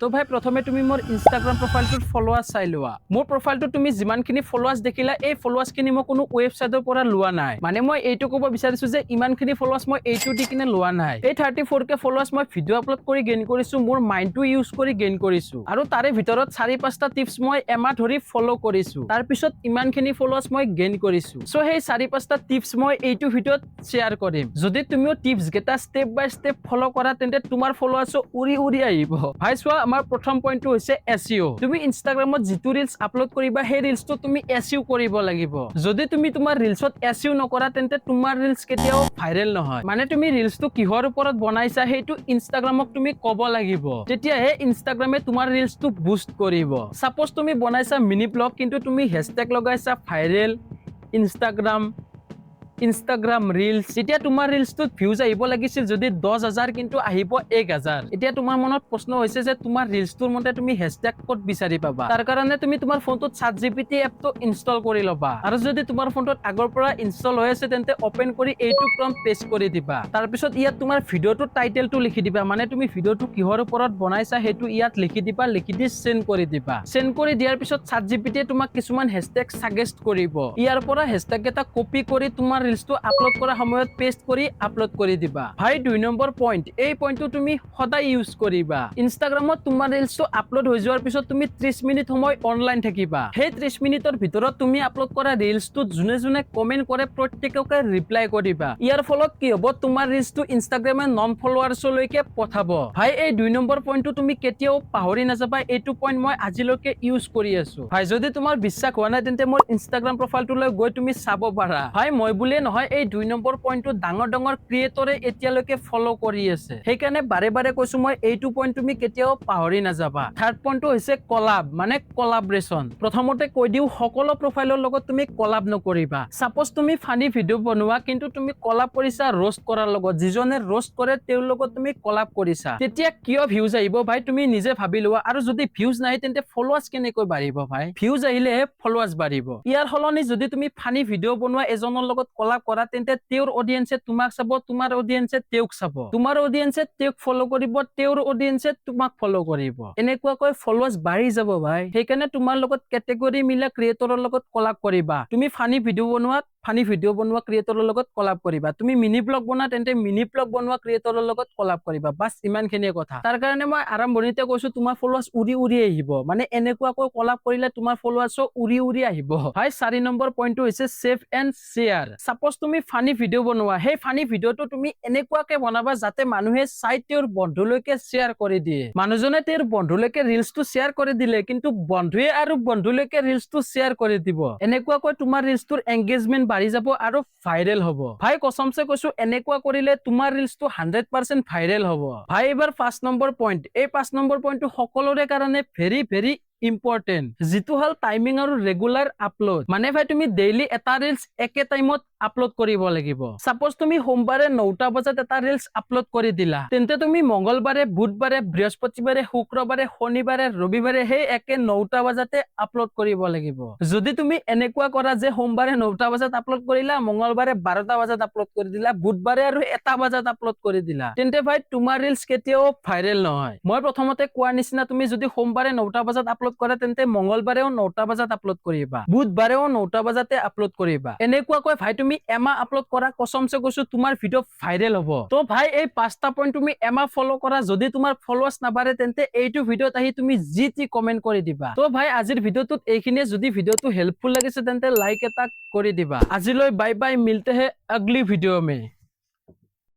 তো ভাই প্ৰথমে তুমি মোৰ ইনষ্টাগ্ৰাম প্ৰফাইলটোৰ ফলোৱাৰ্ছ চাই লোৱা মোৰ প্ৰফাইলটো তুমি যিমানখিনি ফলোৱাৰ্ছ দেখিলা এই ফলোৱাৰ্ছখিনি মই কোনো ৱেবছাইটৰ পৰা লোৱা নাই মানে মই এইটো ক'ব বিচাৰিছো যে ইমানখিনি ফলোৱাৰ্ছ মই এইটো দি কিনে লোৱা নাই এই 34k ফলোৱাৰ্ছ মই ভিডিঅ' আপলোড কৰি গেইন কৰিছো মোৰ মাইণ্ডটো ইউজ কৰি গেইন কৰিছো আৰু তাৰে ভিতৰত 4-5টা টিপছ মই এমাহ ধৰি ফলো কৰিছো তাৰ পিছত ইমানখিনি ফলোৱাৰ্ছ মই গেইন কৰিছো সো সেই 4-5টা টিপছ মই এইটো ভিডিঅ'ত শেয়াৰ কৰিম যদি তুমিও টিপছ গেটা ষ্টেপ বাই ষ্টেপ ফলো কৰা তেন্তে তোমাৰ ফলোৱাৰ্ছ উৰি উৰি আহিব ভাই চোৱা আমাৰ প্ৰথম পইণ্টটো হৈছে এসইও তুমি ইনষ্টাগ্ৰামত যিটো ৰিলছ আপলোড কৰিবা সেই ৰিলছটো তুমি এসইও কৰিব লাগিব যদি তুমি তোমাৰ ৰিলছত এসইও নকৰা তেন্তে তোমাৰ ৰিলছ কেতিয়াও ভাইৰেল নহয় মানে তুমি ৰিলছটো কিহৰ ওপৰত বনাইছা সেইটো ইনষ্টাগ্ৰামক তুমি ক'ব লাগিব তেতিয়াহে ইনষ্টাগ্ৰামে তোমাৰ ৰিলছটো বুষ্ট কৰিব সাপোজ তুমি বনাইছা মিনি ব্লগ কিন্তু তুমি হেশটেগ লগাইছা ভাইৰেল ইনষ্টাগ্ৰাম ৰিলছ এতিয়া তোমাৰ ৰিলছটোত ভিউজ আহিব লাগিছিল যদি 10,000 কিন্তু আহিব 1,000 এতিয়া তোমাৰ মনত প্ৰশ্ন হৈছে যে তোমাৰ ৰিলছটোৰ মতে তুমি হেশটেগ ক'ত বিচাৰি পাবা তাৰ কাৰণে তুমি তোমাৰ ফোনটোত ChatGPT এপটো ইনষ্টল কৰি ল'বা আৰু যদি তোমাৰ ফোনটোত আগৰ পৰা ইনষ্টল হৈ আছে তেন্তে ওপেন কৰি এইটো প্ৰম্পট পেষ্ট কৰি দিবা তাৰ পিছত ইয়াত তোমাৰ ভিডিঅ'টোৰ টাইটেলটো লিখি দিবা মানে তুমি ভিডিঅ'টো কিহৰ ওপৰত বনাইছা সেইটো ইয়াত লিখি দিবা লিখি দি সেন্ড কৰি দিবা সেন্ড কৰি দিয়াৰ পিছত ChatGPT তোমাক কিছুমান হেশটেগ সাজেষ্ট কৰিব ইয়াৰ পৰা হেশটেগ এটা কপি কৰি তোমাৰ ৰিলছটো আপলোড কৰা সময়ত পেষ্ট কৰি আপলোড কৰি দিবা ভাই 2 নম্বৰ পইণ্ট এই পইণ্টটো তুমি সদায় ইউজ কৰিবা ইনষ্টাগ্ৰামত তোমাৰ ৰিলছটো আপলোড হৈ যোৱাৰ পিছত তুমি 30 মিনিট সময় অনলাইন থাকিবা সেই 30 মিনিটৰ ভিতৰত তুমি আপলোড কৰা ৰিলছটোত যোনে যোনে কমেন্ট কৰে প্ৰত্যেককে ৰিপ্লাই কৰিবা ইয়াৰ ফলত কি হ'ব তোমাৰ ৰিলছটো ইনষ্টাগ্ৰামে নন ফলোৱাৰ্ছলৈকে পঠাব ভাই এই 2 নম্বৰ পইণ্টটো তুমি কেতিয়াও পাহৰি নাযাবা এইটো পইণ্ট মই আজিলৈকে ইউজ কৰি আছো ভাই যদি তোমাৰ বিশ্বাস হোৱা নাই তেন্তে মোৰ ইনষ্টাগ্ৰাম প্ৰফাইলটোলৈ গৈ তুমি চাব পাৰা ভাই মই বুলিয়ে নহয় এই 2 নম্বৰ পইণ্টটো ডাঙৰ ডাঙৰ ক্ৰিয়েটৰে এতিয়ালৈকে ফলো কৰি আছে সেইকাৰণে বাৰে বাৰে কৈছো মই এইটো পইণ্ট তুমি কেতিয়াও পাহৰি নাযাবা থাৰ্ড পইণ্টটো হৈছে কলাব মানে কলাবৰেচন প্ৰথমতে কৈ দিও সকলো প্ৰফাইলৰ লগত তুমি কলাব নকৰিবা সাপোজ তুমি ফানি ভিডিঅ' বনোৱা কিন্তু তুমি কলাব কৰিছা ৰোষ্ট কৰাৰ লগত যিজনে ৰোষ্ট কৰে তেওঁৰ লগত তুমি কলাব কৰিছা তেতিয়া কিয় ভিউজ আহিব ভাই তুমি নিজে ভাবি লোৱা আৰু যদি ভিউজ নাহে তেন্তে ফলোৱাৰ্ছ কেনেকৈ বাঢ়িব ভাই ভিউজ আহিলেহে ফলোৱাৰ্ছ বাঢ়িব ইয়াৰ সলনি যদি তুমি ফানি ভিডিঅ' বনোৱা এজনৰ লগত কলাব কৰা তেন্তে তেওঁৰ অডিয়েন্সে তোমাক চাব তোমাৰ অডিয়েন্সে তেওঁক চাব তোমাৰ অডিয়েন্সে তেওঁক ফলো কৰিব তেওঁৰ অডিয়েন্সে তোমাক ফলো কৰিব এনেকুৱাকৈ ফলোৱাৰ্ছ বাঢ়ি যাব ভাই সেইকাৰণে তোমাৰ লগত কেটেগৰী মিলা ক্ৰিয়েটৰৰ লগত কলাব কৰিবা তুমি ফানি ভিডিঅ' বনোৱা ক্ৰিয়েটৰৰ লগত কলাব কৰিবা তুমি মিনি ব্লগ বনোৱা তেন্তে মিনি ব্লগ বনোৱা ক্ৰিয়েটৰৰ লগত কলাব কৰিবা বাস ইমানখিনিয়ে কথা তাৰ কাৰণে মই আৰম্ভণিতে কৈছো তোমাৰ ফলোৱাৰ্ছ উৰি উৰি আহিব মানে এনেকুৱাকৈ কলাব কৰিলে তোমাৰ ফলোৱাৰ্ছ উৰি উৰি আহিব ভাই 4 নম্বৰ পইণ্টটো হৈছে সেভ এণ্ড শ্বেয়াৰ সাপোজ তুমি ফানি ভিডিঅ' বনোৱা সেই ফানি ভিডিঅ'টো তুমি এনেকুৱাকে বনাবা যাতে মানুহে চাই তেওঁৰ বন্ধুলৈকে শ্বেয়াৰ কৰি দিয়ে মানুহজনে তেওঁৰ বন্ধুলৈকে ৰিলছটো শ্বেয়াৰ কৰি দিলে কিন্তু বন্ধুৱে আৰু বন্ধুলৈকে ৰিলছটো শ্বেয়াৰ কৰি দিব এনেকুৱাকৈ তোমাৰ ৰিলছটোৰ এংগেজমেন্ট বাঢ়ি যাব আৰু ভাইৰেল হ'ব ভাই কসমছে কৈছো এনেকুৱা কৰিলে তোমাৰ ৰিলছটো 100% ভাইৰেল হ'ব ভাই এবাৰ 5 নম্বৰ পইণ্ট এই 5 নম্বৰ পইণ্টটো সকলোৰে কাৰণে ভেৰি ইম্পৰ্টেন্ট যিটো হল টাইমিং আৰু ৰেগুলাৰ আপলোড মানে ভাই তুমি ডেইলি এটা ৰিলছ একে টাইমত আপলোড কৰিব লাগিব সাপোজ তুমি সোমবাৰে 9টা বজাত এটা ৰিলছ আপলোড কৰি দিলা তেন্তে তুমি মঙ্গলবাৰে বুধবাৰে বৃহস্পতিবাৰে শুক্ৰবাৰে শনিবাৰে ৰবিবাৰে সেই একে 9টা বজাতে আপলোড কৰিব লাগিব যদি তুমি এনেকুৱা কৰা যে সোমবাৰে 9টা বজাত আপলোড কৰিলা মঙ্গলবাৰে 12টা বজাত আপলোড কৰি দিলা বুধবাৰে আৰু 1টা বজাত আপলোড কৰি দিলা তেন্তে ভাই তোমাৰ ৰিলছ কেতিয়াও ভাইৰেল নহয় মই প্ৰথমতে কোৱাৰ নিচিনা তুমি যদি সোমবাৰে 9টা বজাত আপলোড কৰা তেন্তে মঙ্গলবাৰেও 9টা বজাত আপলোড কৰিবা বুধবাৰেও 9টা বজাতে আপলোড কৰিবা এনেকুৱাকৈ ভাই তুমি এমাহ আপলোড কৰা কসমছে কৈছো তোমাৰ ভিডিঅ' ভাইৰেল হ'ব তো ভাই এই 5টা পইণ্ট তুমি এমাহ ফলো কৰা যদি তোমাৰ ফলোৱাৰ্ছ নাবাঢ়ে তেন্তে এইটো ভিডিঅ'ত আহি তুমি যি কমেন্ট কৰি দিবা তো ভাই আজিৰ ভিডিঅ'টোত এইখিনিয়ে যদি ভিডিঅ'টো হেল্পফুল লাগিছে তেন্তে লাইক এটা কৰি দিবা আজিলৈ বাই বাই মিলতে হে আগলি ভিডিঅ' মে